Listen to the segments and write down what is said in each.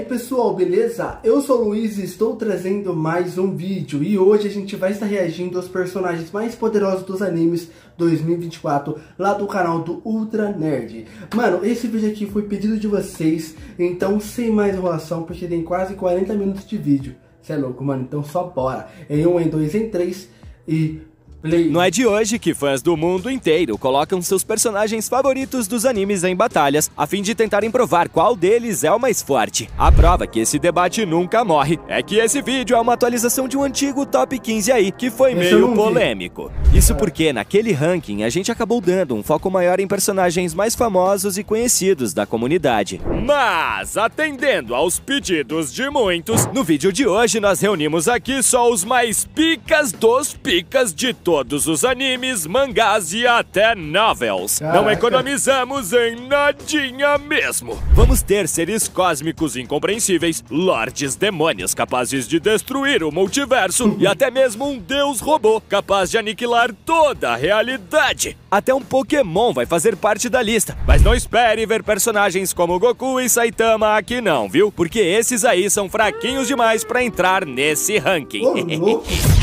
aí pessoal, beleza? Eu sou o Luiz e estou trazendo mais um vídeo. E hoje a gente vai estar reagindo aos personagens mais poderosos dos animes 2024 lá do canal do Ultra Nerd. Mano, esse vídeo aqui foi pedido de vocês, então sem mais enrolação, porque tem quase 40 minutos de vídeo. Cê é louco, mano, então só bora. Em 1, em 2, em 3 e... play. Não é de hoje que fãs do mundo inteiro colocam seus personagens favoritos dos animes em batalhas, a fim de tentarem provar qual deles é o mais forte. A prova que esse debate nunca morre é que esse vídeo é uma atualização de um antigo top 15 aí, que foi meio polêmico. Isso porque naquele ranking a gente acabou dando um foco maior em personagens mais famosos e conhecidos da comunidade. Mas, atendendo aos pedidos de muitos, no vídeo de hoje nós reunimos aqui só os mais picas dos picas de todos os animes, mangás e até novels. Não economizamos em nadinha mesmo. Vamos ter seres cósmicos incompreensíveis, lordes demônios capazes de destruir o multiverso e até mesmo um deus robô capaz de aniquilar toda a realidade. Até um Pokémon vai fazer parte da lista, mas não espere ver personagens como Goku e Saitama aqui não, viu? Porque esses aí são fraquinhos demais pra entrar nesse ranking.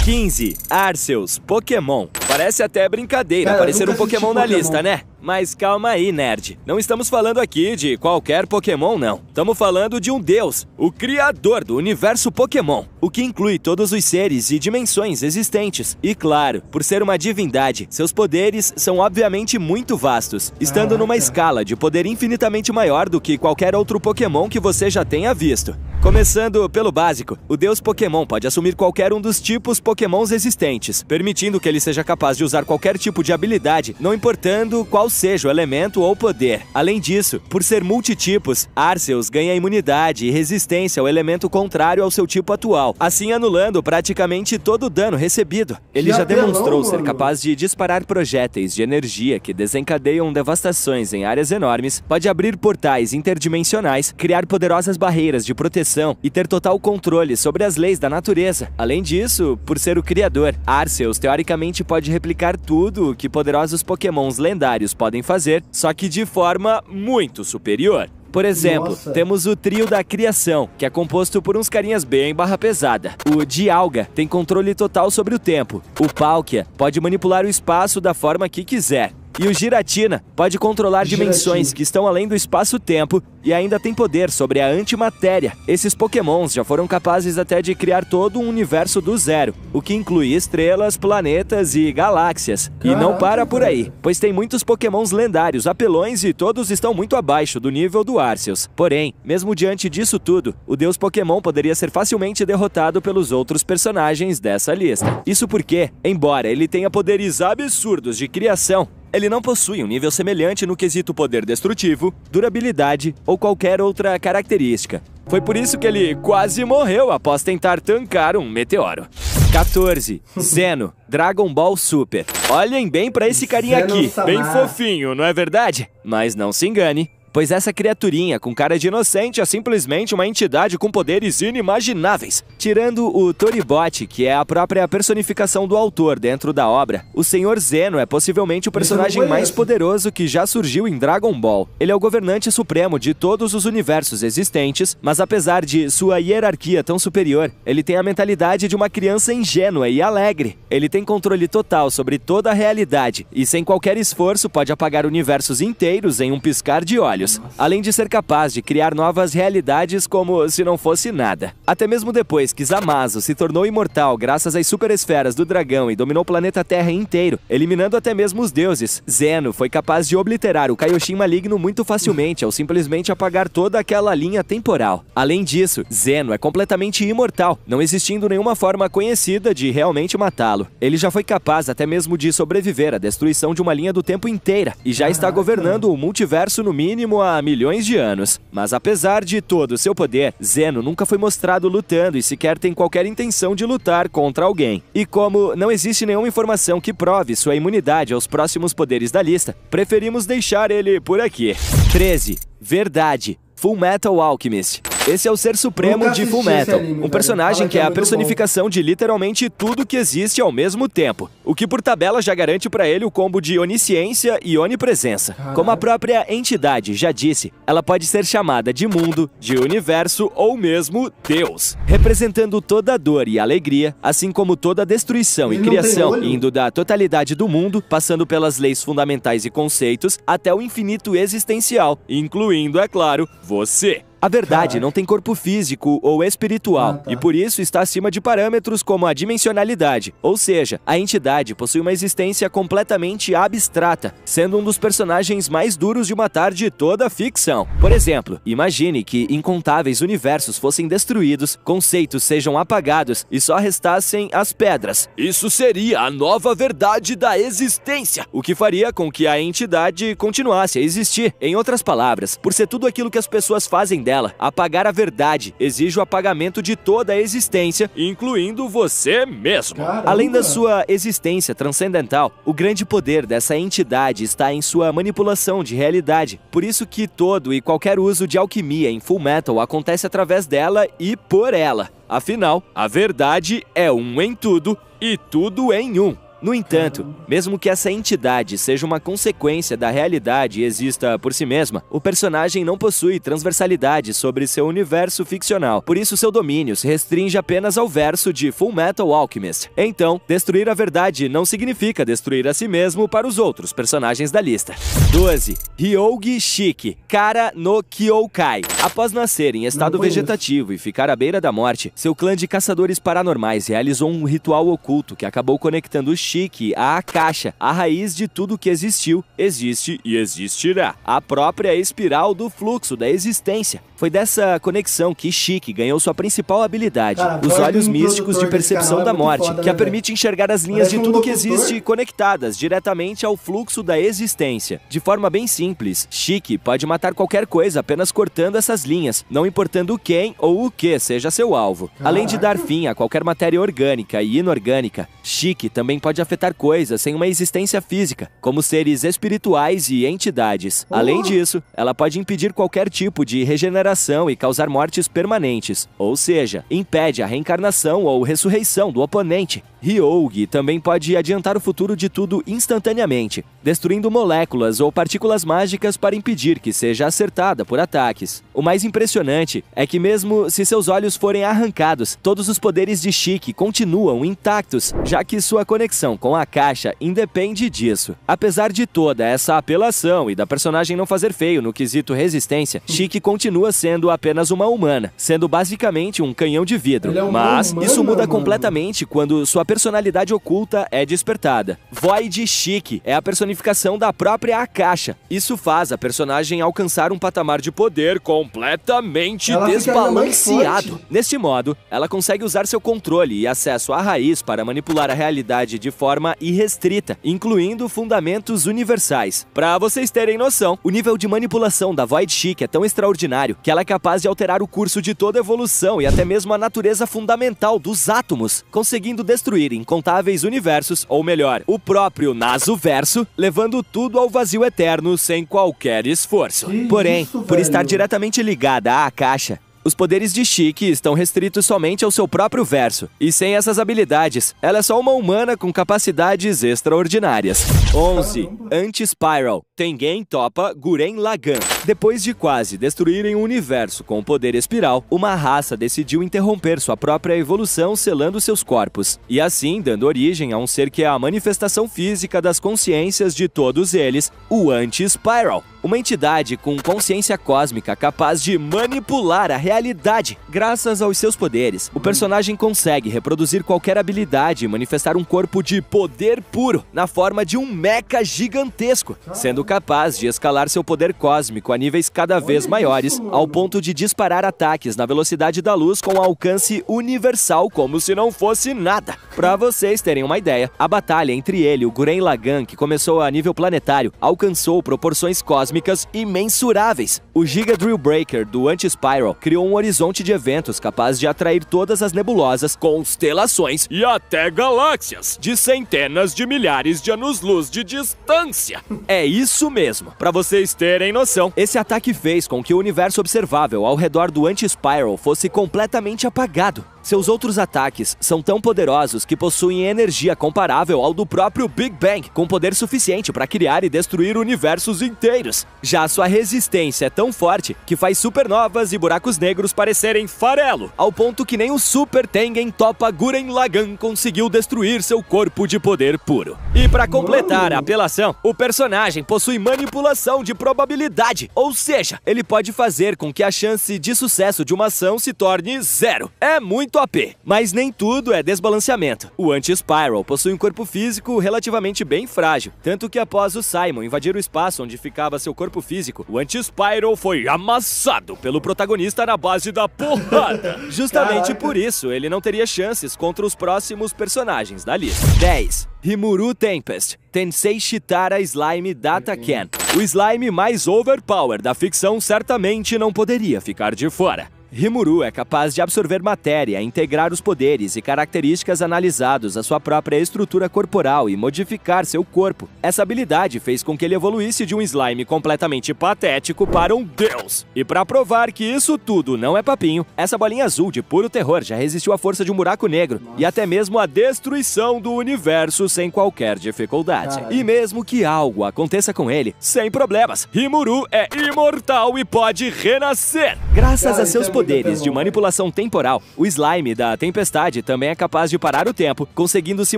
15. Arceus, Pokémon. Parece até brincadeira aparecer um Pokémon na lista, né? Mas calma aí, nerd. Não estamos falando aqui de qualquer Pokémon, não. Estamos falando de um deus, o criador do universo Pokémon, o que inclui todos os seres e dimensões existentes. E claro, por ser uma divindade, seus poderes são obviamente muito vastos, estando numa escala de poder infinitamente maior do que qualquer outro Pokémon que você já tenha visto. Começando pelo básico, o deus Pokémon pode assumir qualquer um dos tipos Pokémons existentes, permitindo que ele seja capaz de usar qualquer tipo de habilidade, não importando qual seja o elemento ou poder. Além disso, por ser multitipos, Arceus ganha imunidade e resistência ao elemento contrário ao seu tipo atual, assim anulando praticamente todo o dano recebido. Ele já demonstrou ser capaz de disparar projéteis de energia que desencadeiam devastações em áreas enormes, pode abrir portais interdimensionais, criar poderosas barreiras de proteção e ter total controle sobre as leis da natureza. Além disso, por ser o criador, Arceus teoricamente pode replicar tudo o que poderosos Pokémons lendários podem fazer, só que de forma muito superior. Por exemplo, temos o trio da criação, que é composto por uns carinhas bem barra pesada. O Dialga tem controle total sobre o tempo. O Palkia pode manipular o espaço da forma que quiser. E o Giratina pode controlar dimensões que estão além do espaço-tempo e ainda tem poder sobre a antimatéria. Esses Pokémons já foram capazes até de criar todo um universo do zero, o que inclui estrelas, planetas e galáxias. E não para por aí, pois tem muitos Pokémons lendários, apelões e todos estão muito abaixo do nível do Arceus. Porém, mesmo diante disso tudo, o deus Pokémon poderia ser facilmente derrotado pelos outros personagens dessa lista. Isso porque, embora ele tenha poderes absurdos de criação, ele não possui um nível semelhante no quesito poder destrutivo, durabilidade ou qualquer outra característica. Foi por isso que ele quase morreu após tentar tancar um meteoro. 14. Zeno, Dragon Ball Super. Olhem bem pra esse carinha aqui, bem fofinho, não é verdade? Mas não se engane, pois essa criaturinha com cara de inocente é simplesmente uma entidade com poderes inimagináveis. Tirando o Toribot, que é a própria personificação do autor dentro da obra, o Senhor Zeno é possivelmente o personagem mais poderoso que já surgiu em Dragon Ball. Ele é o governante supremo de todos os universos existentes, mas apesar de sua hierarquia tão superior, ele tem a mentalidade de uma criança ingênua e alegre. Ele tem controle total sobre toda a realidade e sem qualquer esforço pode apagar universos inteiros em um piscar de olhos. Além de ser capaz de criar novas realidades como se não fosse nada. Até mesmo depois que Zamasu se tornou imortal graças às super esferas do dragão e dominou o planeta Terra inteiro, eliminando até mesmo os deuses, Zeno foi capaz de obliterar o Kaioshin maligno muito facilmente ao simplesmente apagar toda aquela linha temporal. Além disso, Zeno é completamente imortal, não existindo nenhuma forma conhecida de realmente matá-lo. Ele já foi capaz até mesmo de sobreviver à destruição de uma linha do tempo inteira e já está governando o multiverso no mínimo há milhões de anos. Mas apesar de todo o seu poder, Zeno nunca foi mostrado lutando e sequer tem qualquer intenção de lutar contra alguém. E como não existe nenhuma informação que prove sua imunidade aos próximos poderes da lista, preferimos deixar ele por aqui. 13. Verdade. Fullmetal Alchemist. Esse é o ser supremo Nunca de assisti Fullmetal, esse anime, um personagem velho. que é Fala a que é muito personificação de literalmente tudo que existe ao mesmo tempo, o que por tabela já garante pra ele o combo de onisciência e onipresença. Caraca. Como a própria entidade já disse, ela pode ser chamada de mundo, de universo ou mesmo Deus, representando toda a dor e alegria, assim como toda a destruição Ele e não tem criação, olho? indo da totalidade do mundo, passando pelas leis fundamentais e conceitos, até o infinito existencial, incluindo, é claro, você. A verdade Caraca. não tem corpo físico ou espiritual, Tá. e por isso está acima de parâmetros como a dimensionalidade, ou seja, a entidade possui uma existência completamente abstrata, sendo um dos personagens mais duros de matar de toda a ficção. Por exemplo, imagine que incontáveis universos fossem destruídos, conceitos sejam apagados e só restassem as pedras. Isso seria a nova verdade da existência, o que faria com que a entidade continuasse a existir. Em outras palavras, por ser tudo aquilo que as pessoas fazem dela, apagar a verdade exige o apagamento de toda a existência, incluindo você mesmo. Caramba. Além da sua existência transcendental, o grande poder dessa entidade está em sua manipulação de realidade. Por isso que todo e qualquer uso de alquimia em Fullmetal acontece através dela e por ela. Afinal, a verdade é um em tudo e tudo em um. No entanto, mesmo que essa entidade seja uma consequência da realidade e exista por si mesma, o personagem não possui transversalidade sobre seu universo ficcional, por isso seu domínio se restringe apenas ao verso de Fullmetal Alchemist. Então, destruir a verdade não significa destruir a si mesmo para os outros personagens da lista. 12. Hyogi Shiki, Kara no Kyoukai. Após nascer em estado Não conheço. vegetativo e ficar à beira da morte, seu clã de caçadores paranormais realizou um ritual oculto que acabou conectando Shiki à Akasha, a raiz de tudo que existiu, existe e existirá, a própria espiral do fluxo da existência. Foi dessa conexão que Shiki ganhou sua principal habilidade, Cara, os pode olhos um místicos produtor de percepção desse da canal é muito morte, foda, que a né, permite enxergar as linhas Parece de um tudo que locutor. existe conectadas diretamente ao fluxo da existência. De forma bem simples, Shiki pode matar qualquer coisa apenas cortando essas linhas, não importando quem ou o que seja seu alvo. Além de dar fim a qualquer matéria orgânica e inorgânica, Shiki também pode afetar coisas sem uma existência física, como seres espirituais e entidades. Além disso, ela pode impedir qualquer tipo de regeneração e causar mortes permanentes, ou seja, impede a reencarnação ou ressurreição do oponente. Hyogi também pode adiantar o futuro de tudo instantaneamente, destruindo moléculas ou partículas mágicas para impedir que seja acertada por ataques. O mais impressionante é que mesmo se seus olhos forem arrancados, todos os poderes de Shiki continuam intactos, já que sua conexão com a Akasha independe disso. Apesar de toda essa apelação e da personagem não fazer feio no quesito resistência, Shiki continua sendo apenas uma humana, sendo basicamente um canhão de vidro. Ele é uma Mas humana, isso muda mano. completamente quando sua personalidade oculta é despertada. Void Shiki é a personificação da própria Akasha. Isso faz a personagem alcançar um patamar de poder completamente Ela fica ainda mais desbalanceado. forte. Neste modo, ela consegue usar seu controle e acesso à raiz para manipular a realidade de forma irrestrita, incluindo fundamentos universais. Para vocês terem noção, o nível de manipulação da Void Shiki é tão extraordinário que ela é capaz de alterar o curso de toda a evolução e até mesmo a natureza fundamental dos átomos, conseguindo destruir incontáveis universos, ou melhor, o próprio Nasuverso, levando tudo ao vazio eterno sem qualquer esforço. Que Porém, isso, por estar velho? diretamente ligada à Akasha, os poderes de Shiki estão restritos somente ao seu próprio verso, e sem essas habilidades, ela é só uma humana com capacidades extraordinárias. 11. Caramba. Anti-Spiral, Tengen Toppa Gurren Lagann. Depois de quase destruírem o universo com o poder espiral, uma raça decidiu interromper sua própria evolução selando seus corpos, e assim dando origem a um ser que é a manifestação física das consciências de todos eles, o Anti-Spiral. Uma entidade com consciência cósmica capaz de manipular a realidade. Graças aos seus poderes, o personagem consegue reproduzir qualquer habilidade e manifestar um corpo de poder puro, na forma de um mecha gigantesco, sendo capaz de escalar seu poder cósmico a níveis cada vez maiores, ao ponto de disparar ataques na velocidade da luz com alcance universal como se não fosse nada. Pra vocês terem uma ideia, a batalha entre ele e o Gurren Lagann, que começou a nível planetário, alcançou proporções cósmicas cósmicas imensuráveis. O Giga Drill Breaker do Anti-Spiral criou um horizonte de eventos capaz de atrair todas as nebulosas, constelações e até galáxias de centenas de milhares de anos-luz de distância. É isso mesmo. Para vocês terem noção, esse ataque fez com que o universo observável ao redor do Anti-Spiral fosse completamente apagado. Seus outros ataques são tão poderosos que possuem energia comparável ao do próprio Big Bang, com poder suficiente para criar e destruir universos inteiros. Já sua resistência é tão forte que faz supernovas e buracos negros parecerem farelo, ao ponto que nem o Super Tengen Toppa Gurren Lagann conseguiu destruir seu corpo de poder puro. E para completar a apelação, o personagem possui manipulação de probabilidade, ou seja, ele pode fazer com que a chance de sucesso de uma ação se torne zero. É muito OP, mas nem tudo é desbalanceamento. O Anti-Spiral possui um corpo físico relativamente bem frágil, tanto que após o Simon invadir o espaço onde ficava seu corpo físico, o Anti-Spiral foi amassado pelo protagonista na base da porrada. Justamente por isso, ele não teria chances contra os próximos personagens da lista. 10. Rimuru Tempest, Tensei Shitara Slime Data Ken. O slime mais overpower da ficção certamente não poderia ficar de fora. Rimuru é capaz de absorver matéria, integrar os poderes e características analisados à sua própria estrutura corporal e modificar seu corpo. Essa habilidade fez com que ele evoluísse de um slime completamente patético para um deus. E para provar que isso tudo não é papinho, essa bolinha azul de puro terror já resistiu à força de um buraco negro e até mesmo à destruição do universo sem qualquer dificuldade. E mesmo que algo aconteça com ele, sem problemas, Rimuru é imortal e pode renascer. Graças a seus poderes de manipulação temporal, o slime da tempestade também é capaz de parar o tempo, conseguindo se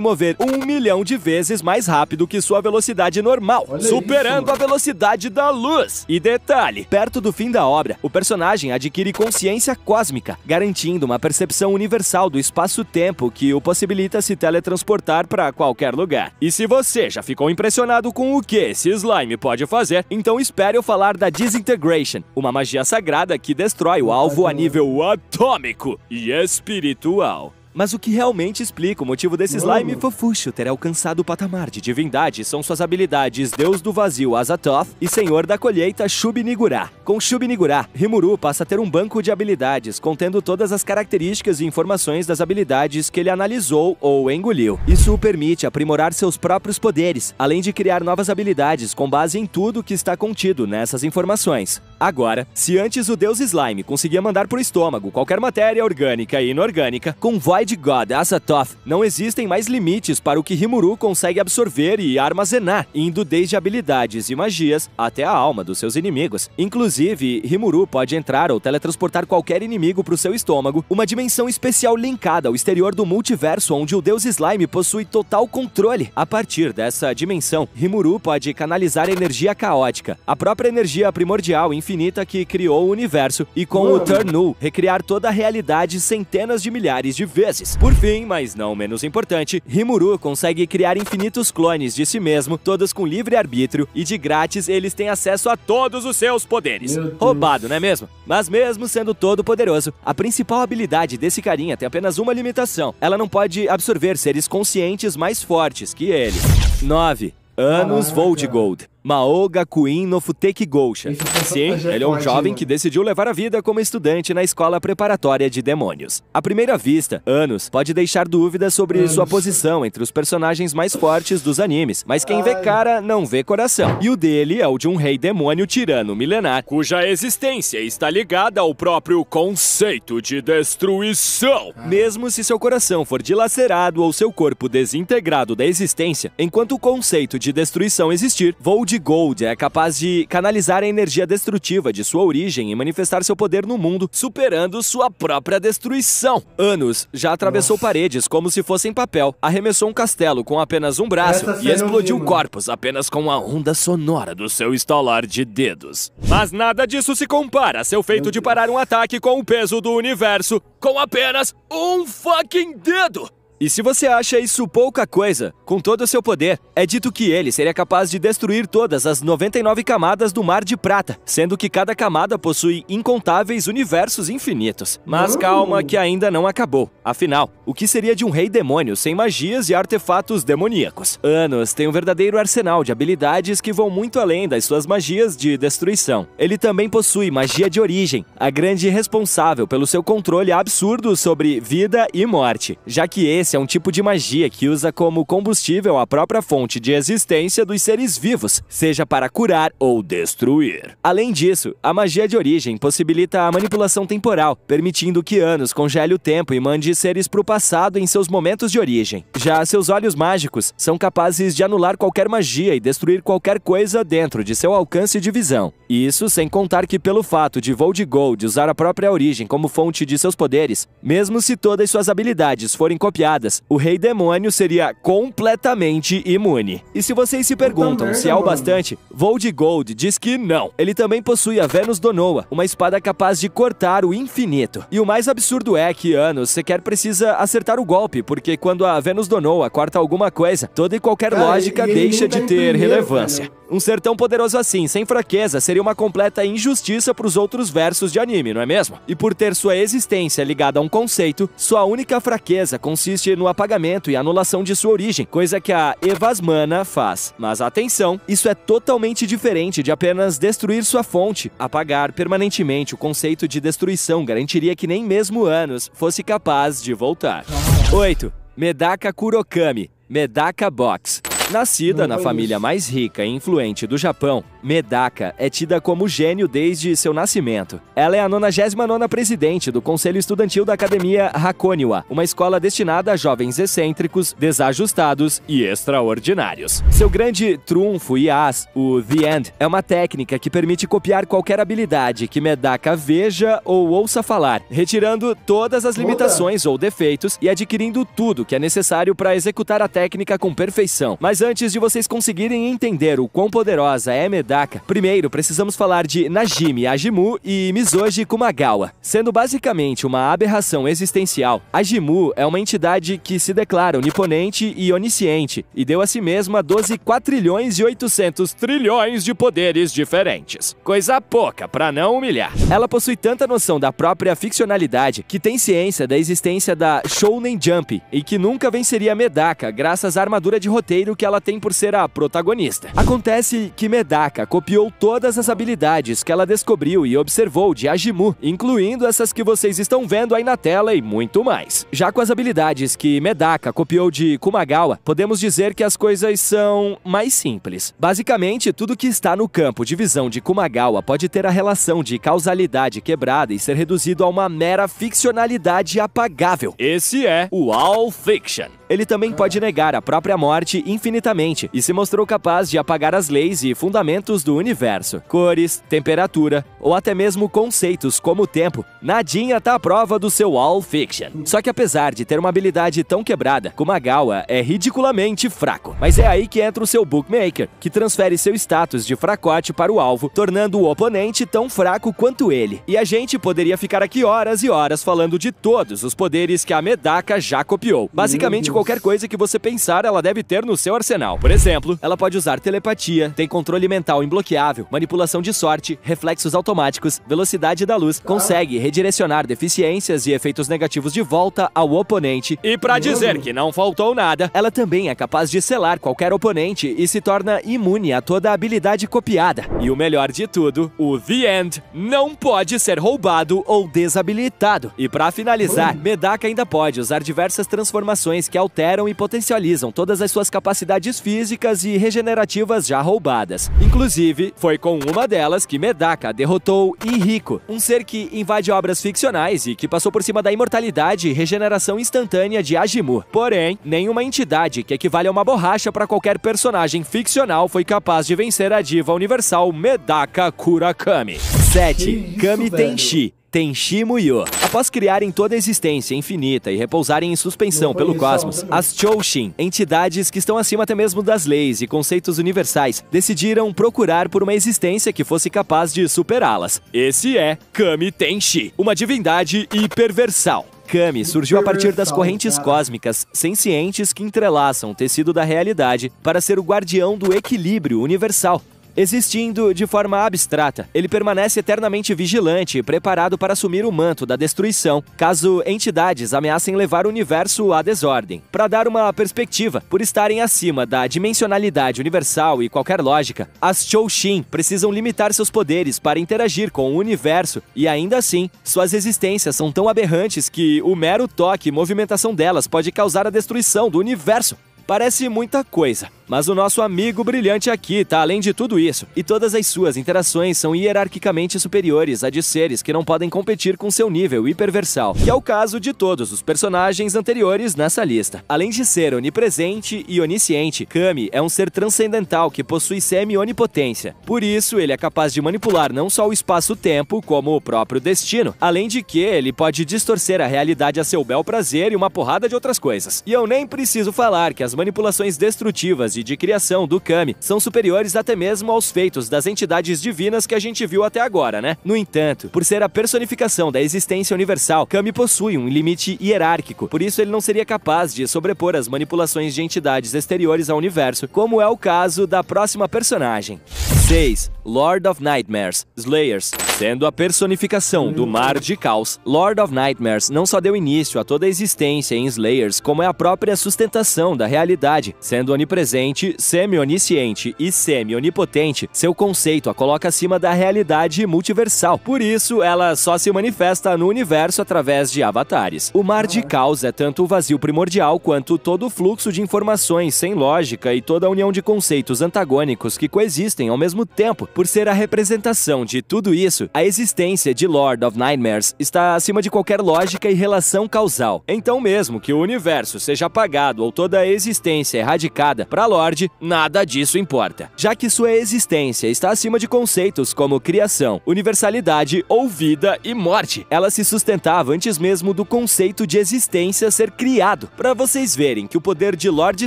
mover 1 milhão de vezes mais rápido que sua velocidade normal, superando a velocidade da luz. E detalhe, perto do fim da obra, o personagem adquire consciência cósmica, garantindo uma percepção universal do espaço-tempo que o possibilita se teletransportar para qualquer lugar. E se você já ficou impressionado com o que esse slime pode fazer, então espere eu falar da Disintegration, uma magia sagrada que destrói o alvo a nível atômico e espiritual. Mas o que realmente explica o motivo desse slime fofucho ter alcançado o patamar de divindade são suas habilidades Deus do Vazio Azathoth e Senhor da Colheita Shub-Niggurath. Com Shub-Niggurath, Rimuru passa a ter um banco de habilidades contendo todas as características e informações das habilidades que ele analisou ou engoliu. Isso o permite aprimorar seus próprios poderes, além de criar novas habilidades com base em tudo que está contido nessas informações. Agora, se antes o Deus Slime conseguia mandar pro estômago qualquer matéria orgânica e inorgânica, com Void God Azathoth não existem mais limites para o que Rimuru consegue absorver e armazenar, indo desde habilidades e magias até a alma dos seus inimigos. Inclusive, Rimuru pode entrar ou teletransportar qualquer inimigo para o seu estômago, uma dimensão especial linkada ao exterior do multiverso onde o Deus Slime possui total controle. A partir dessa dimensão, Rimuru pode canalizar energia caótica, a própria energia primordial infinita que criou o universo, e com o Turn Null, recriar toda a realidade centenas de milhares de vezes. Por fim, mas não menos importante, Rimuru consegue criar infinitos clones de si mesmo, todos com livre arbítrio, e de grátis eles têm acesso a todos os seus poderes. Roubado, não é mesmo? Mas mesmo sendo todo poderoso, a principal habilidade desse carinha tem apenas uma limitação: ela não pode absorver seres conscientes mais fortes que ele. 9. Anos Voltgold, Mao Gakuin no Futeki Goucha. Sim, ele é um jovem que decidiu levar a vida como estudante na escola preparatória de demônios. À primeira vista, Anos pode deixar dúvidas sobre sua posição entre os personagens mais fortes dos animes, mas quem vê cara não vê coração. E o dele é o de um rei demônio tirano milenar, cuja existência está ligada ao próprio conceito de destruição. Mesmo se seu coração for dilacerado ou seu corpo desintegrado da existência, enquanto o conceito de destruição existir, Voltgold é capaz de canalizar a energia destrutiva de sua origem e manifestar seu poder no mundo, superando sua própria destruição. Anos já atravessou paredes como se fossem papel, arremessou um castelo com apenas um braço e explodiu corpos apenas com a onda sonora do seu estalar de dedos. Mas nada disso se compara a seu feito de parar um ataque com o peso do universo com apenas um fucking dedo! E se você acha isso pouca coisa, com todo o seu poder, é dito que ele seria capaz de destruir todas as 99 camadas do Mar de Prata, sendo que cada camada possui incontáveis universos infinitos. Mas calma que ainda não acabou. Afinal, o que seria de um rei demônio sem magias e artefatos demoníacos? Anos tem um verdadeiro arsenal de habilidades que vão muito além das suas magias de destruição. Ele também possui magia de origem, a grande responsável pelo seu controle absurdo sobre vida e morte, já que esse é um tipo de magia que usa como combustível a própria fonte de existência dos seres vivos, seja para curar ou destruir. Além disso, a magia de origem possibilita a manipulação temporal, permitindo que Anos congele o tempo e mande seres para o passado em seus momentos de origem. Já seus olhos mágicos são capazes de anular qualquer magia e destruir qualquer coisa dentro de seu alcance de visão. Isso sem contar que pelo fato de Voldigold usar a própria origem como fonte de seus poderes, mesmo se todas suas habilidades forem copiadas, o Rei Demônio seria completamente imune. E se vocês se perguntam se é o bastante, Voldigold diz que não. Ele também possui a Venus Donoa, uma espada capaz de cortar o infinito. E o mais absurdo é que Anos sequer precisa acertar o golpe, porque quando a Venus Donoa corta alguma coisa, toda e qualquer lógica deixa de ter relevância. Um ser tão poderoso assim, sem fraqueza, seria uma completa injustiça para os outros versos de anime, não é mesmo? E por ter sua existência ligada a um conceito, sua única fraqueza consiste no apagamento e anulação de sua origem, coisa que a Evasmana faz. Mas atenção, isso é totalmente diferente de apenas destruir sua fonte. Apagar permanentemente o conceito de destruição garantiria que nem mesmo Anos fosse capaz de voltar. 8. Medaka Kurokami, Medaka Box. Nascida na família mais rica e influente do Japão, Medaka é tida como gênio desde seu nascimento. Ela é a 99ª presidente do Conselho Estudantil da Academia Hakoniwa, uma escola destinada a jovens excêntricos, desajustados e extraordinários. Seu grande trunfo e as, o The End, é uma técnica que permite copiar qualquer habilidade que Medaka veja ou ouça falar, retirando todas as limitações ou defeitos e adquirindo tudo que é necessário para executar a técnica com perfeição. Mas antes de vocês conseguirem entender o quão poderosa é Medaka, primeiro precisamos falar de Najimi Ajimu e Mizoji Kumagawa. Sendo basicamente uma aberração existencial, Ajimu é uma entidade que se declara oniponente e onisciente e deu a si mesma 12 quatrilhões e 800 trilhões de poderes diferentes. Coisa pouca, pra não humilhar. Ela possui tanta noção da própria ficcionalidade que tem ciência da existência da Shounen Jump e que nunca venceria Medaka graças à armadura de roteiro que ela tem por ser a protagonista. Acontece que Medaka copiou todas as habilidades que ela descobriu e observou de Ajimu, incluindo essas que vocês estão vendo aí na tela e muito mais. Já com as habilidades que Medaka copiou de Kumagawa, podemos dizer que as coisas são mais simples. Basicamente, tudo que está no campo de visão de Kumagawa pode ter a relação de causalidade quebrada e ser reduzido a uma mera ficcionalidade apagável. Esse é o All Fiction. Ele também pode negar a própria morte infinitamente e se mostrou capaz de apagar as leis e fundamentos do universo. Cores, temperatura ou até mesmo conceitos como o tempo, nadinha tá à prova do seu All Fiction. Só que apesar de ter uma habilidade tão quebrada, Kumagawa é ridiculamente fraco. Mas é aí que entra o seu Bookmaker, que transfere seu status de fracote para o alvo, tornando o oponente tão fraco quanto ele. E a gente poderia ficar aqui horas e horas falando de todos os poderes que a Medaka já copiou. Basicamente, qualquer coisa que você pensar, ela deve ter no seu arsenal. Por exemplo, ela pode usar telepatia, tem controle mental imbloqueável, manipulação de sorte, reflexos automáticos, velocidade da luz, consegue redirecionar deficiências e efeitos negativos de volta ao oponente. E pra dizer que não faltou nada, ela também é capaz de selar qualquer oponente e se torna imune a toda a habilidade copiada. E o melhor de tudo, o The End não pode ser roubado ou desabilitado. E pra finalizar, Medaka ainda pode usar diversas transformações que alteram e potencializam todas as suas capacidades físicas e regenerativas já roubadas. Inclusive, foi com uma delas que Medaka derrotou Ihiko, um ser que invade obras ficcionais e que passou por cima da imortalidade e regeneração instantânea de Ajimu. Porém, nenhuma entidade que equivale a uma borracha para qualquer personagem ficcional foi capaz de vencer a diva universal Medaka Kurakami. 7. Kami Tenshi, Tenshi Muyo. Após criarem toda a existência infinita e repousarem em suspensão pelo cosmos, as Choshin, entidades que estão acima até mesmo das leis e conceitos universais, decidiram procurar por uma existência que fosse capaz de superá-las. Esse é Kami Tenshi, uma divindade hiperversal. Kami surgiu a partir das correntes cósmicas sencientes que entrelaçam o tecido da realidade para ser o guardião do equilíbrio universal. Existindo de forma abstrata, ele permanece eternamente vigilante e preparado para assumir o manto da destruição, caso entidades ameacem levar o universo à desordem. Para dar uma perspectiva, por estarem acima da dimensionalidade universal e qualquer lógica, as Chōshin precisam limitar seus poderes para interagir com o universo e ainda assim, suas existências são tão aberrantes que o mero toque e movimentação delas pode causar a destruição do universo. Parece muita coisa, mas o nosso amigo brilhante aqui tá além de tudo isso, e todas as suas interações são hierarquicamente superiores a de seres que não podem competir com seu nível hiperversal, que é o caso de todos os personagens anteriores nessa lista. Além de ser onipresente e onisciente, Kami é um ser transcendental que possui semi-onipotência. Por isso, ele é capaz de manipular não só o espaço-tempo, como o próprio destino, além de que ele pode distorcer a realidade a seu bel prazer e uma porrada de outras coisas. E eu nem preciso falar que as manipulações destrutivas e de criação do Kami são superiores até mesmo aos feitos das entidades divinas que a gente viu até agora, né? No entanto, por ser a personificação da existência universal, Kami possui um limite hierárquico, por isso ele não seria capaz de sobrepor as manipulações de entidades exteriores ao universo, como é o caso da próxima personagem. 6. Lord of Nightmares, Slayers. Sendo a personificação do mar de caos, Lord of Nightmares não só deu início a toda a existência em Slayers, como é a própria sustentação da realidade. Sendo onipresente, semi-onisciente e semi-onipotente, seu conceito a coloca acima da realidade multiversal. Por isso, ela só se manifesta no universo através de avatares. O mar de caos é tanto o vazio primordial quanto todo o fluxo de informações sem lógica e toda a união de conceitos antagônicos que coexistem ao mesmo tempo. Por ser a representação de tudo isso, a existência de Lord of Nightmares está acima de qualquer lógica e relação causal. Então, mesmo que o universo seja apagado ou toda a existência erradicada, para Lorde, nada disso importa, já que sua existência está acima de conceitos como criação, universalidade ou vida e morte. Ela se sustentava antes mesmo do conceito de existência ser criado. Para vocês verem que o poder de Lord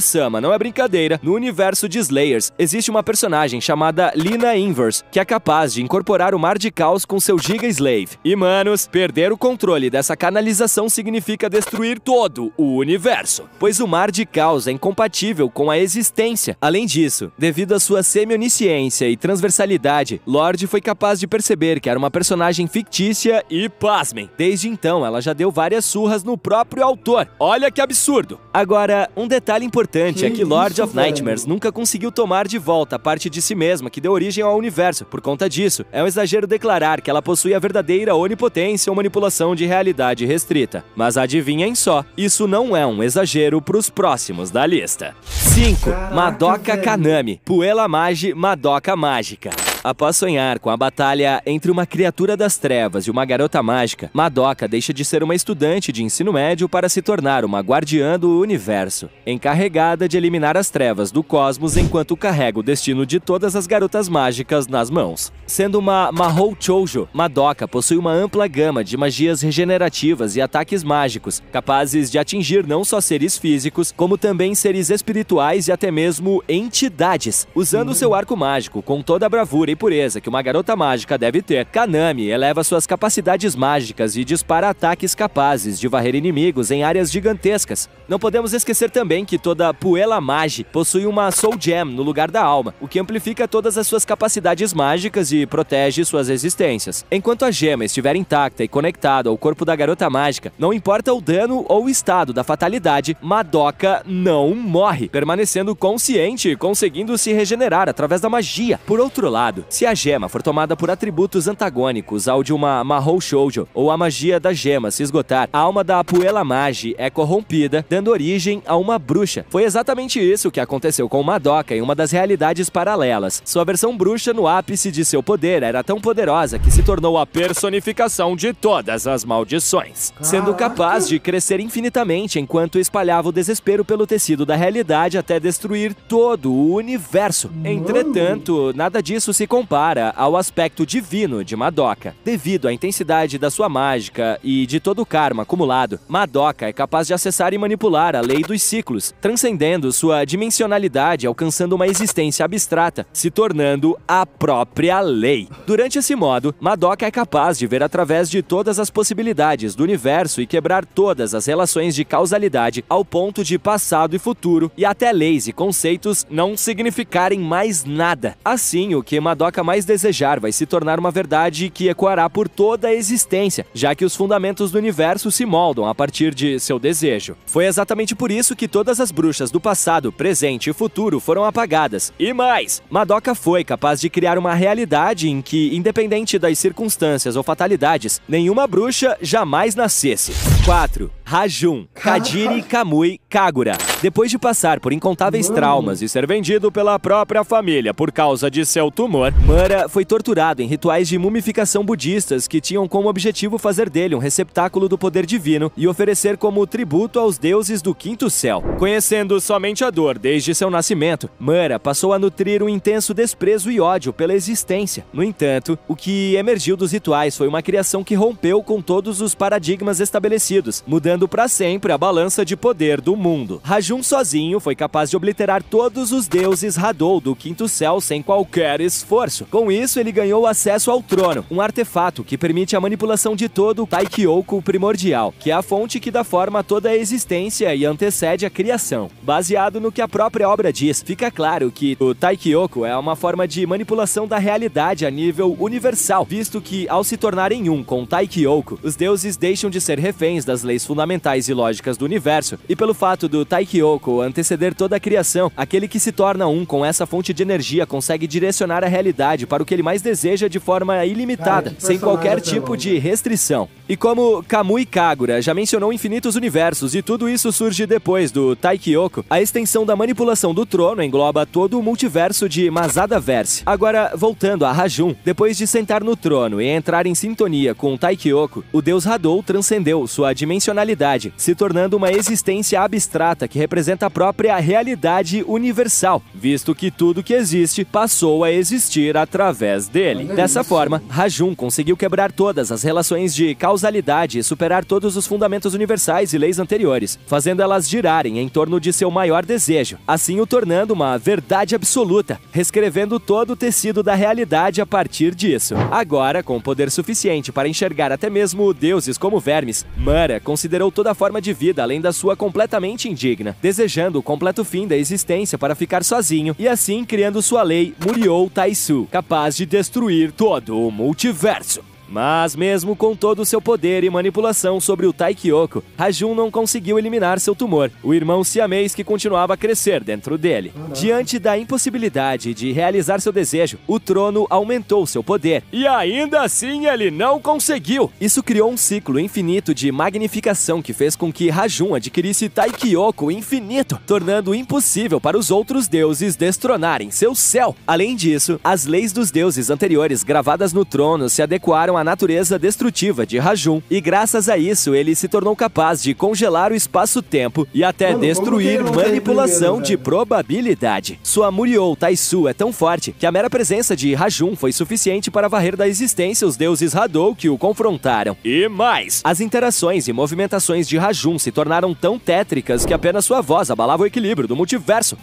Sama não é brincadeira, no universo de Slayers existe uma personagem chamada Lina Inverse, que é capaz de incorporar o mar de caos com seu Giga Slave. E manos, perder o controle dessa canalização significa destruir todo o universo, pois o mar de caos é incompatível com a existência. Além disso, devido à sua semi-onisciência e transversalidade, Lorde foi capaz de perceber que era uma personagem fictícia e, pasmem, desde então ela já deu várias surras no próprio autor. Olha que absurdo! Agora, um detalhe importante é que Lord of Nightmares nunca conseguiu tomar de volta a parte de si mesma que deu origem ao universo. Por conta disso, é um exagero declarar que ela possui a verdadeira onipotência ou manipulação de realidade restrita. Mas adivinhem só, isso não é um exagero pros próximos da lista. 5. Madoka Kaname, Puella Magi Madoka Mágica. Após sonhar com a batalha entre uma criatura das trevas e uma garota mágica, Madoka deixa de ser uma estudante de ensino médio para se tornar uma guardiã do universo, encarregada de eliminar as trevas do cosmos enquanto carrega o destino de todas as garotas mágicas nas mãos. Sendo uma Mahou Shoujo, Madoka possui uma ampla gama de magias regenerativas e ataques mágicos, capazes de atingir não só seres físicos, como também seres espirituais e até mesmo entidades. Usando seu arco mágico com toda a bravura e pureza que uma garota mágica deve ter, Kaname eleva suas capacidades mágicas e dispara ataques capazes de varrer inimigos em áreas gigantescas. Não podemos esquecer também que toda Puella Magi possui uma Soul Gem no lugar da alma, o que amplifica todas as suas capacidades mágicas e protege suas existências. Enquanto a gema estiver intacta e conectada ao corpo da garota mágica, não importa o dano ou o estado da fatalidade, Madoka não morre, permanecendo consciente e conseguindo se regenerar através da magia. Por outro lado, se a gema for tomada por atributos antagônicos ao de uma Mahou Shoujo, ou a magia da gema se esgotar, a alma da Puella Magi é corrompida, dando origem a uma bruxa. Foi exatamente isso que aconteceu com Madoka em uma das realidades paralelas. Sua versão bruxa no ápice de seu poder era tão poderosa que se tornou a personificação de todas as maldições, sendo capaz de crescer infinitamente enquanto espalhava o desespero pelo tecido da realidade até destruir todo o universo. Entretanto, nada disso se compara ao aspecto divino de Madoka. Devido à intensidade da sua mágica e de todo o karma acumulado, Madoka é capaz de acessar e manipular a lei dos ciclos, transcendendo sua dimensionalidade, alcançando uma existência abstrata, se tornando a própria lei. Durante esse modo, Madoka é capaz de ver através de todas as possibilidades do universo e quebrar todas as relações de causalidade ao ponto de passado e futuro e até leis e conceitos não significarem mais nada. Assim, o que Madoka mais desejar vai se tornar uma verdade que ecoará por toda a existência, já que os fundamentos do universo se moldam a partir de seu desejo. Foi exatamente por isso que todas as bruxas do passado, presente e futuro foram apagadas. E mais, Madoka foi capaz de criar uma realidade em que, independente das circunstâncias ou fatalidades, nenhuma bruxa jamais nascesse. 4. Rajun, Kadiri Kamui Kagura. Depois de passar por incontáveis traumas e ser vendido pela própria família por causa de seu tumor, Mura foi torturado em rituais de mumificação budistas que tinham como objetivo fazer dele um receptáculo do poder divino e oferecer como tributo aos deuses do quinto céu. Conhecendo somente a dor desde seu nascimento, Mura passou a nutrir um intenso desprezo e ódio pela existência. No entanto, o que emergiu dos rituais foi uma criação que rompeu com todos os paradigmas estabelecidos, mudando para sempre a balança de poder do mundo. Rajun sozinho foi capaz de obliterar todos os deuses Hadou do quinto céu sem qualquer esforço. Com isso, ele ganhou acesso ao trono, um artefato que permite a manipulação de todo o Taikyoku primordial, que é a fonte que dá forma a toda a existência e antecede a criação. Baseado no que a própria obra diz, fica claro que o Taikyoku é uma forma de manipulação da realidade a nível universal, visto que, ao se tornarem um com Taikyoku, os deuses deixam de ser reféns das leis fundamentais e lógicas do universo, e pelo fato do Taikyoku anteceder toda a criação, aquele que se torna um com essa fonte de energia consegue direcionar a realidade para o que ele mais deseja de forma ilimitada, sem qualquer tipo de restrição. E como Kamui Kagura já mencionou infinitos universos e tudo isso surge depois do Taikyoku, a extensão da manipulação do trono engloba todo o multiverso de Masada-verse. Agora, voltando a Rajun, depois de sentar no trono e entrar em sintonia com o Taikyoku, o deus Hadou transcendeu sua dimensionalidade, se tornando uma existência abstrata que representa a própria realidade universal, visto que tudo que existe passou a existir através dele. Dessa forma, Rajun conseguiu quebrar todas as relações de causalidade e superar todos os fundamentos universais e leis anteriores, fazendo elas girarem em torno de seu maior desejo, assim o tornando uma verdade absoluta, reescrevendo todo o tecido da realidade a partir disso. Agora, com poder suficiente para enxergar até mesmo deuses como vermes, Mura considerou toda forma de vida além da sua completamente indigna, desejando o completo fim da existência para ficar sozinho e assim criando sua lei Muriou Taisu, capaz de destruir todo o multiverso. Mas mesmo com todo o seu poder e manipulação sobre o Taikyoku, Rajun não conseguiu eliminar seu tumor, o irmão siamês que continuava a crescer dentro dele. Diante da impossibilidade de realizar seu desejo, o trono aumentou seu poder. E ainda assim ele não conseguiu! Isso criou um ciclo infinito de magnificação que fez com que Rajun adquirisse Taikyoku infinito, tornando impossível para os outros deuses destronarem seu céu. Além disso, as leis dos deuses anteriores gravadas no trono se adequaram à natureza destrutiva de Rajun, e graças a isso ele se tornou capaz de congelar o espaço-tempo e até destruir manipulação de probabilidade. Sua Muriou Taisu é tão forte que a mera presença de Rajun foi suficiente para varrer da existência os deuses Hadou que o confrontaram. E mais, as interações e movimentações de Rajun se tornaram tão tétricas que apenas sua voz abalava o equilíbrio do multiverso.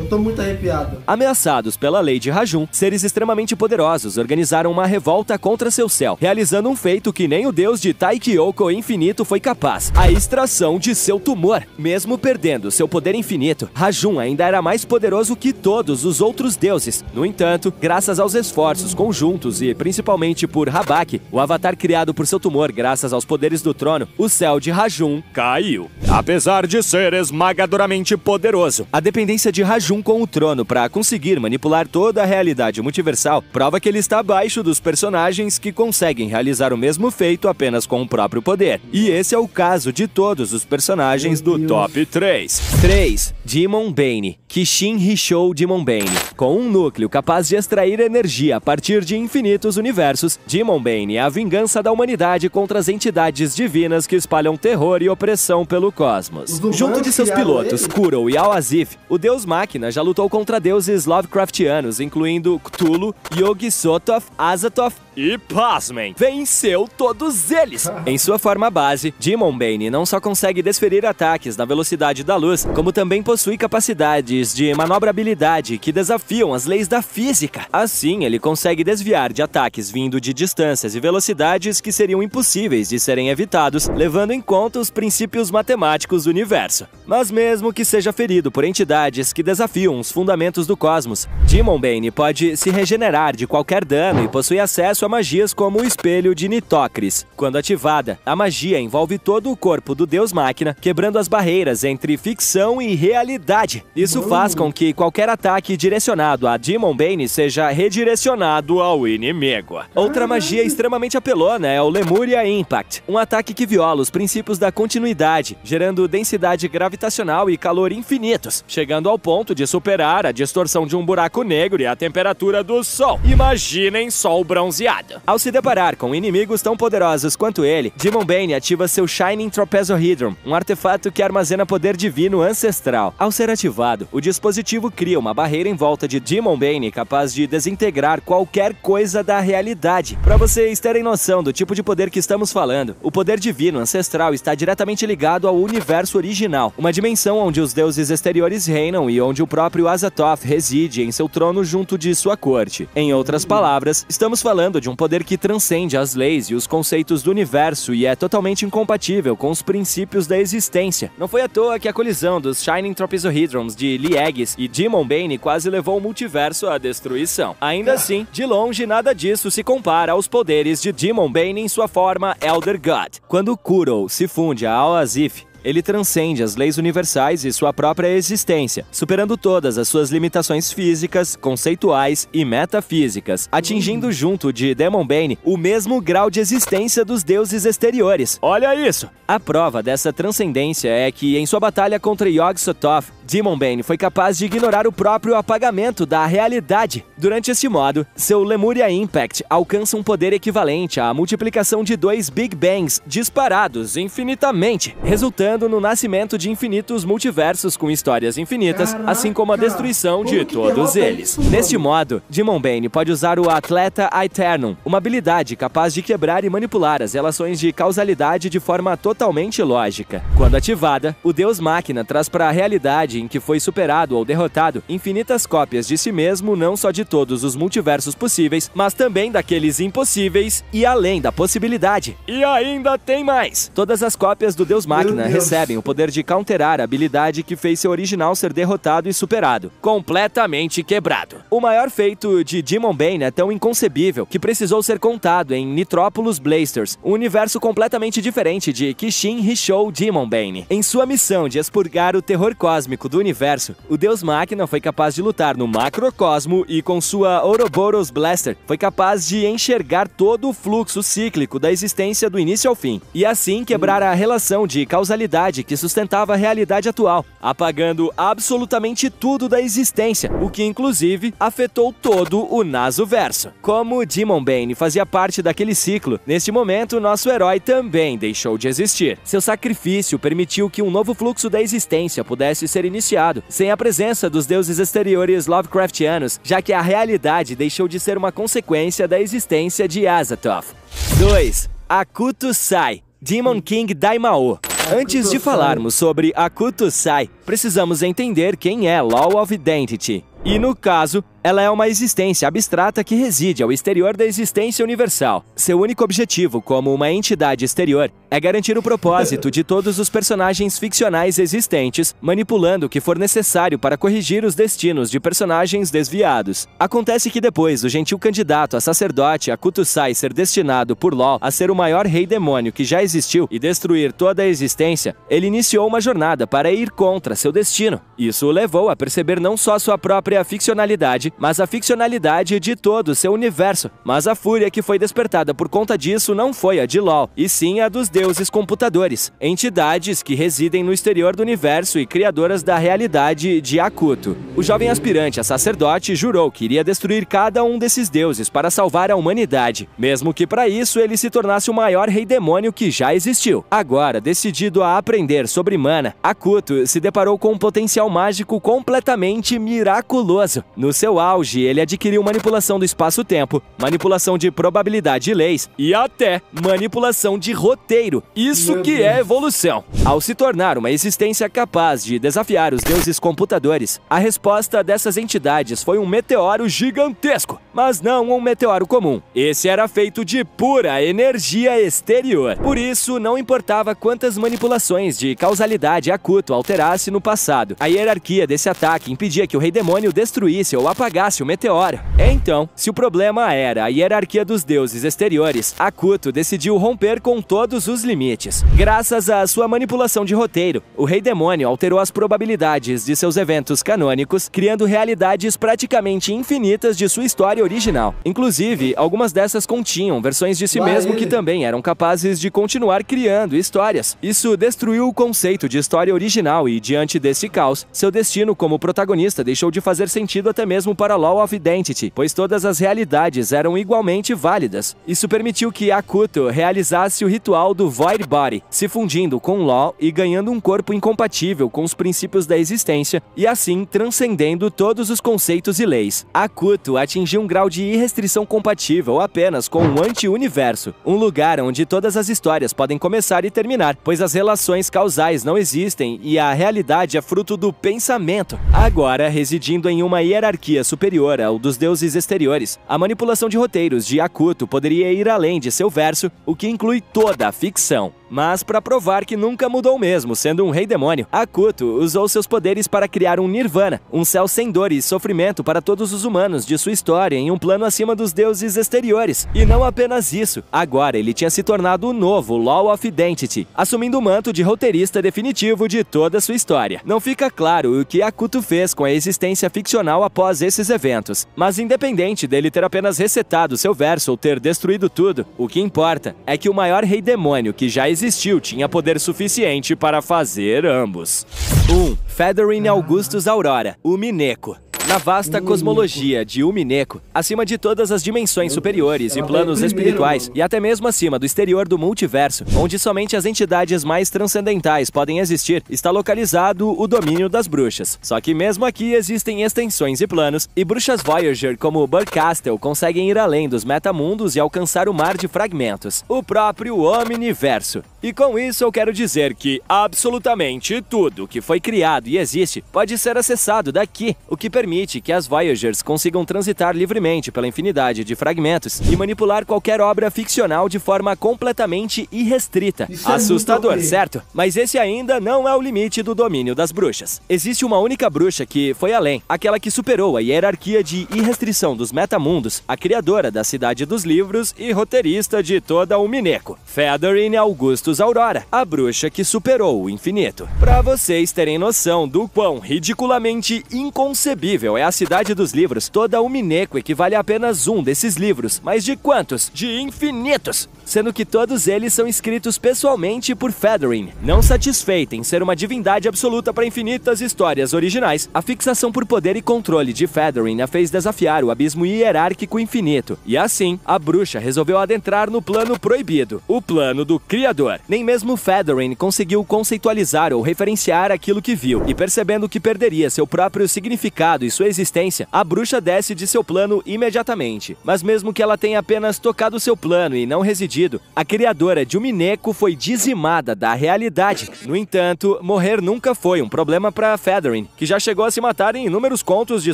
Eu tô muito arrepiado. Ameaçados pela lei de Rajun, seres extremamente poderosos organizaram uma revolta contra seu céu, realizando um feito que nem o deus de Taikyoku infinito foi capaz: a extração de seu tumor. Mesmo perdendo seu poder infinito, Rajun ainda era mais poderoso que todos os outros deuses. No entanto, graças aos esforços conjuntos e principalmente por Habaki, o avatar criado por seu tumor graças aos poderes do trono, o céu de Rajun caiu. Apesar de ser esmagadoramente poderoso, a dependência de Rajun Majum com o trono para conseguir manipular toda a realidade multiversal prova que ele está abaixo dos personagens que conseguem realizar o mesmo feito apenas com o próprio poder. E esse é o caso de todos os personagens do top 3. 3. Demon Bane, Kishin Hishou Demon Bane. Com um núcleo capaz de extrair energia a partir de infinitos universos, Demon Bane é a vingança da humanidade contra as entidades divinas que espalham terror e opressão pelo cosmos. Junto de seus pilotos, Kuro e Al-Azif, o Deus Máquina já lutou contra deuses Lovecraftianos, incluindo Cthulhu, Yog-Sothoth, Azathoth e, pasmem, venceu todos eles! Em sua forma base, Demon Bane não só consegue desferir ataques na velocidade da luz, como também possui capacidades de manobrabilidade que desafiam as leis da física. Assim, ele consegue desviar de ataques vindo de distâncias e velocidades que seriam impossíveis de serem evitados, levando em conta os princípios matemáticos do universo. Mas mesmo que seja ferido por entidades que desafiam os fundamentos do cosmos, Demon Bane pode se regenerar de qualquer dano e possui acesso a magias como o espelho de Nitocris. Quando ativada, a magia envolve todo o corpo do Deus Máquina, quebrando as barreiras entre ficção e realidade. Isso faz com que qualquer ataque direcionado a Demon Bane seja redirecionado ao inimigo. Outra magia extremamente apelona é o Lemuria Impact, um ataque que viola os princípios da continuidade, gerando densidade gravitacional e calor infinitos, chegando ao ponto de superar a distorção de um buraco negro e a temperatura do Sol. Imaginem Sol bronzeado. Ao se deparar com inimigos tão poderosos quanto ele, Demon Bane ativa seu Shining Trapezohedron, um artefato que armazena poder divino ancestral. Ao ser ativado, o dispositivo cria uma barreira em volta de Demon Bane capaz de desintegrar qualquer coisa da realidade. Para vocês terem noção do tipo de poder que estamos falando, o poder divino ancestral está diretamente ligado ao universo original, uma dimensão onde os deuses exteriores reinam e onde o próprio Azathoth reside em seu trono junto de sua corte. Em outras palavras, estamos falando de um poder que transcende as leis e os conceitos do universo e é totalmente incompatível com os princípios da existência. Não foi à toa que a colisão dos Shining Trapezohedrons de Lee Aegis e Demon Bane quase levou o multiverso à destruição. Ainda assim, de longe nada disso se compara aos poderes de Demon Bane em sua forma Elder God. Quando Kuro se funde a Al-Azif, ele transcende as leis universais e sua própria existência, superando todas as suas limitações físicas, conceituais e metafísicas, atingindo junto de Demon Bane o mesmo grau de existência dos deuses exteriores. Olha isso! A prova dessa transcendência é que, em sua batalha contra Yog-Sothoth, Demon Bane foi capaz de ignorar o próprio apagamento da realidade. Durante este modo, seu Lemuria Impact alcança um poder equivalente à multiplicação de 2 Big Bangs disparados infinitamente, resultando no nascimento de infinitos multiversos com histórias infinitas, assim como a destruição de todos eles. Neste modo, Demon Bane pode usar o Atleta Aeternum, uma habilidade capaz de quebrar e manipular as relações de causalidade de forma totalmente lógica. Quando ativada, o Deus Máquina traz para a realidade em que foi superado ou derrotado infinitas cópias de si mesmo, não só de todos os multiversos possíveis, mas também daqueles impossíveis e além da possibilidade. E ainda tem mais! Todas as cópias do Deus Máquina recebem o poder de counterar a habilidade que fez seu original ser derrotado e superado, completamente quebrado. O maior feito de Demon Bane é tão inconcebível que precisou ser contado em Nitrópolis Blasters, um universo completamente diferente de Kishin Hishou Demon Bane. Em sua missão de expurgar o terror cósmico do universo, o Deus Máquina foi capaz de lutar no macrocosmo e com sua Ouroboros Blaster foi capaz de enxergar todo o fluxo cíclico da existência do início ao fim, e assim quebrar a relação de causalidade que sustentava a realidade atual, apagando absolutamente tudo da existência, o que inclusive afetou todo o Nasuverso. Como Demon Bane fazia parte daquele ciclo, neste momento nosso herói também deixou de existir. Seu sacrifício permitiu que um novo fluxo da existência pudesse ser iniciado, sem a presença dos deuses exteriores Lovecraftianos, já que a realidade deixou de ser uma consequência da existência de Azathoth. 2. Akuto-Sai, Demon King Daimao. Antes de falarmos sobre Akuto-Sai, precisamos entender quem é Law of Identity. E no caso, Ela é uma existência abstrata que reside ao exterior da existência universal. Seu único objetivo, como uma entidade exterior, é garantir o propósito de todos os personagens ficcionais existentes, manipulando o que for necessário para corrigir os destinos de personagens desviados. Acontece que depois do gentil candidato a sacerdote Akuto-sai ser destinado por LoL a ser o maior rei demônio que já existiu e destruir toda a existência, ele iniciou uma jornada para ir contra seu destino. Isso o levou a perceber não só sua própria ficcionalidade, mas a ficcionalidade de todo o seu universo. Mas a fúria que foi despertada por conta disso não foi a de LoL, e sim a dos deuses computadores, entidades que residem no exterior do universo e criadoras da realidade de Akuto. O jovem aspirante a sacerdote jurou que iria destruir cada um desses deuses para salvar a humanidade, mesmo que para isso ele se tornasse o maior rei demônio que já existiu. Agora, decidido a aprender sobre mana, Akuto se deparou com um potencial mágico completamente miraculoso. No seu auge, ele adquiriu manipulação do espaço-tempo, manipulação de probabilidade e leis e até manipulação de roteiro. Isso que é evolução. Ao se tornar uma existência capaz de desafiar os deuses computadores, a resposta dessas entidades foi um meteoro gigantesco, mas não um meteoro comum. Esse era feito de pura energia exterior. Por isso, não importava quantas manipulações de causalidade Akuto alterasse no passado, a hierarquia desse ataque impedia que o rei demônio destruísse ou apagasse o meteoro. Então, se o problema era a hierarquia dos deuses exteriores, Akuto decidiu romper com todos os limites. Graças à sua manipulação de roteiro, o rei demônio alterou as probabilidades de seus eventos canônicos, criando realidades praticamente infinitas de sua história original. Inclusive, algumas dessas continham versões de si mesmo que também eram capazes de continuar criando histórias. Isso destruiu o conceito de história original e, diante desse caos, seu destino como protagonista deixou de fazer sentido até mesmo para Law of Identity, pois todas as realidades eram igualmente válidas. Isso permitiu que Akuto realizasse o ritual do Void Body, se fundindo com Law e ganhando um corpo incompatível com os princípios da existência e assim transcendendo todos os conceitos e leis. Akuto atingiu um grau de irrestrição compatível apenas com o anti-universo, um lugar onde todas as histórias podem começar e terminar, pois as relações causais não existem e a realidade é fruto do pensamento. Agora, residindo em uma hierarquia superior ao dos deuses exteriores, a manipulação de roteiros de Akuto poderia ir além de seu verso, o que inclui toda a ficção. Mas para provar que nunca mudou mesmo, sendo um rei demônio, Akuto usou seus poderes para criar um Nirvana, um céu sem dor e sofrimento para todos os humanos de sua história em um plano acima dos deuses exteriores. E não apenas isso, agora ele tinha se tornado o novo Law of Identity, assumindo o manto de roteirista definitivo de toda sua história. Não fica claro o que Akuto fez com a existência ficcional após esses eventos, mas independente dele ter apenas resetado seu verso ou ter destruído tudo, o que importa é que o maior rei demônio que já existiu tinha poder suficiente para fazer ambos. 1. Fedorin Augustus Aurora, o Mineko. Na vasta cosmologia de Umineko, acima de todas as dimensões superiores e planos espirituais, e até mesmo acima do exterior do multiverso, onde somente as entidades mais transcendentais podem existir, está localizado o domínio das bruxas. Só que mesmo aqui existem extensões e planos, e bruxas Voyager como Burkastel conseguem ir além dos metamundos e alcançar o mar de fragmentos, o próprio Omniverso. E com isso eu quero dizer que absolutamente tudo que foi criado e existe pode ser acessado daqui, o que permite que as Voyagers consigam transitar livremente pela infinidade de fragmentos e manipular qualquer obra ficcional de forma completamente irrestrita. Assustador, certo? Mas esse ainda não é o limite do domínio das bruxas. Existe uma única bruxa que foi além, aquela que superou a hierarquia de irrestrição dos metamundos, a criadora da Cidade dos Livros e roteirista de toda o Mineko, Fedorin Augustus Aurora, a bruxa que superou o infinito. Pra vocês terem noção do quão ridiculamente inconcebível é a Cidade dos Livros, toda o Mineko equivale a apenas um desses livros, mas de quantos? De infinitos! Sendo que todos eles são escritos pessoalmente por Fedorin. Não satisfeita em ser uma divindade absoluta para infinitas histórias originais, a fixação por poder e controle de Fedorin a fez desafiar o abismo hierárquico infinito. E assim, a bruxa resolveu adentrar no plano proibido, o plano do Criador. Nem mesmo Fedorin conseguiu conceitualizar ou referenciar aquilo que viu, e percebendo que perderia seu próprio significado e sua sua existência, a bruxa desce de seu plano imediatamente. Mas mesmo que ela tenha apenas tocado seu plano e não residido, a criadora de Umineko foi dizimada da realidade. No entanto, morrer nunca foi um problema para Featherin, que já chegou a se matar em inúmeros contos de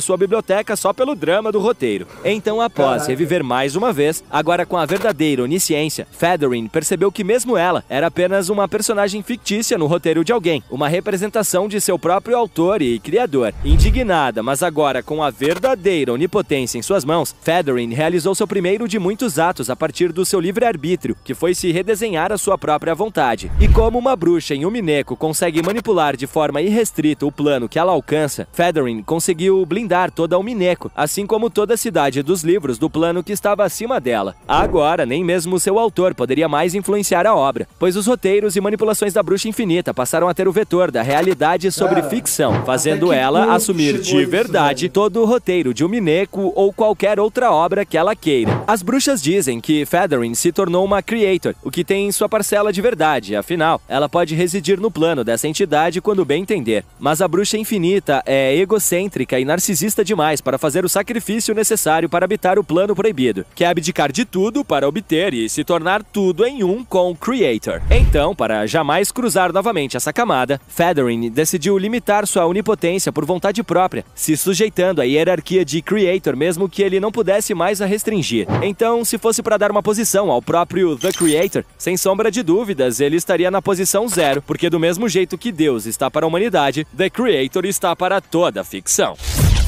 sua biblioteca só pelo drama do roteiro. Então, após reviver mais uma vez, agora com a verdadeira onisciência, Featherin percebeu que mesmo ela era apenas uma personagem fictícia no roteiro de alguém, uma representação de seu próprio autor e criador. Indignada, mas agora com a verdadeira onipotência em suas mãos, Featherin realizou seu primeiro de muitos atos a partir do seu livre-arbítrio, que foi se redesenhar à sua própria vontade. E como uma bruxa em Umineko consegue manipular de forma irrestrita o plano que ela alcança, Featherin conseguiu blindar toda a Umineko, assim como toda a cidade dos livros do plano que estava acima dela. Agora, nem mesmo seu autor poderia mais influenciar a obra, pois os roteiros e manipulações da Bruxa Infinita passaram a ter o vetor da realidade sobre ficção, fazendo ela assumir de verdade todo o roteiro de Umineko ou qualquer outra obra que ela queira. As bruxas dizem que Featherin se tornou uma creator, o que tem sua parcela de verdade, afinal, ela pode residir no plano dessa entidade quando bem entender. Mas a Bruxa Infinita é egocêntrica e narcisista demais para fazer o sacrifício necessário para habitar o plano proibido, que é abdicar de tudo para obter e se tornar tudo em um com o Creator. Então, para jamais cruzar novamente essa camada, Featherin decidiu limitar sua onipotência por vontade própria, se sujeitando à hierarquia de Creator mesmo que ele não pudesse mais a restringir. Então, se fosse para dar uma posição ao próprio The Creator, sem sombra de dúvidas, ele estaria na posição 0, porque do mesmo jeito que Deus está para a humanidade, The Creator está para toda a ficção.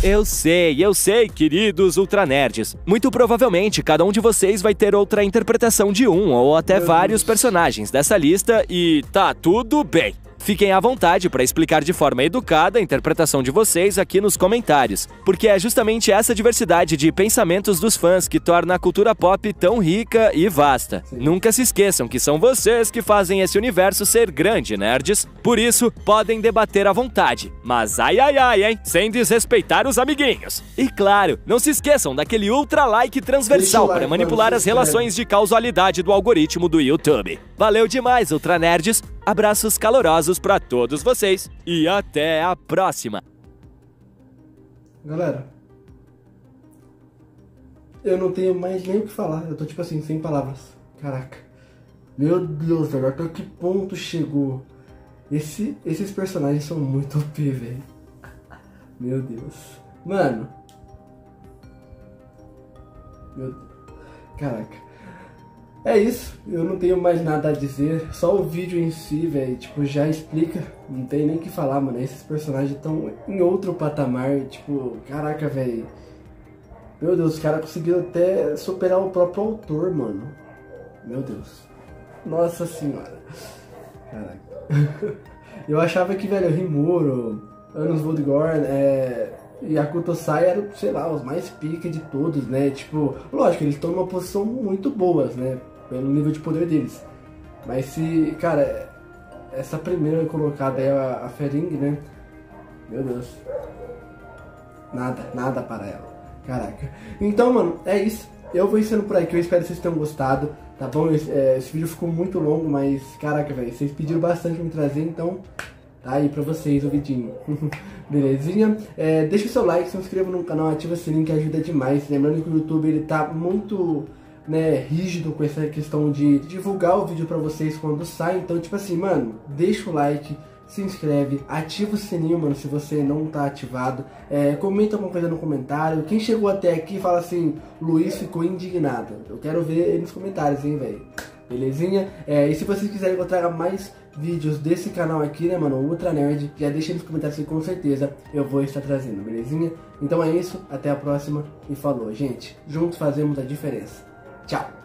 Eu sei, queridos ultranerds. Muito provavelmente, cada um de vocês vai ter outra interpretação de um ou até vários personagens dessa lista e tá tudo bem. Fiquem à vontade para explicar de forma educada a interpretação de vocês aqui nos comentários, porque é justamente essa diversidade de pensamentos dos fãs que torna a cultura pop tão rica e vasta. Nunca se esqueçam que são vocês que fazem esse universo ser grande, nerds. Por isso, podem debater à vontade, mas ai, hein, sem desrespeitar os amiguinhos. E claro, não se esqueçam daquele ultra like transversal para manipular as relações de causalidade do algoritmo do YouTube. Valeu demais, ultra nerds. Abraços calorosos para todos vocês e até a próxima. Galera, eu não tenho mais nem o que falar. Eu tô tipo assim, sem palavras. Caraca. Meu Deus, velho, até que ponto chegou. Esses personagens são muito OP, velho. Meu Deus. Mano. Meu Deus. Caraca. É isso, eu não tenho mais nada a dizer, só o vídeo em si, velho, tipo, já explica, não tem nem o que falar, mano, esses personagens estão em outro patamar, tipo, caraca, velho, meu Deus, os caras conseguiram até superar o próprio autor, mano, meu Deus, nossa senhora, caraca, eu achava que, velho, Rimuro, Anos Voldgorn, e a Kutosai eram, sei lá, os mais pica de todos, né? Tipo, lógico, eles estão numa posição muito boas, né? Pelo nível de poder deles. Mas se, cara, essa primeira colocada é a Featherin, né? Meu Deus. Nada para ela. Caraca. Então, mano, é isso. Eu vou ensinando por aqui, eu espero que vocês tenham gostado, tá bom? Esse vídeo ficou muito longo, mas, caraca, velho, vocês pediram bastante pra me trazer, então... Tá aí pra vocês o vidinho. Belezinha? Deixa o seu like, se inscreva no canal, ativa o sininho que ajuda demais. Lembrando que o YouTube ele tá muito, né, rígido com essa questão de divulgar o vídeo pra vocês quando sai. Então, tipo assim, mano, deixa o like, se inscreve, ativa o sininho, mano, se você não tá ativado. Comenta alguma coisa no comentário. Quem chegou até aqui fala assim, Luiz ficou indignado. Eu quero ver ele nos comentários, hein, velho. Belezinha? E se vocês quiserem encontrar mais vídeos desse canal aqui, né, mano, Ultra Nerd, já deixa nos comentários que com certeza eu vou estar trazendo, belezinha? Então é isso, até a próxima e falou, gente. Juntos fazemos a diferença. Tchau!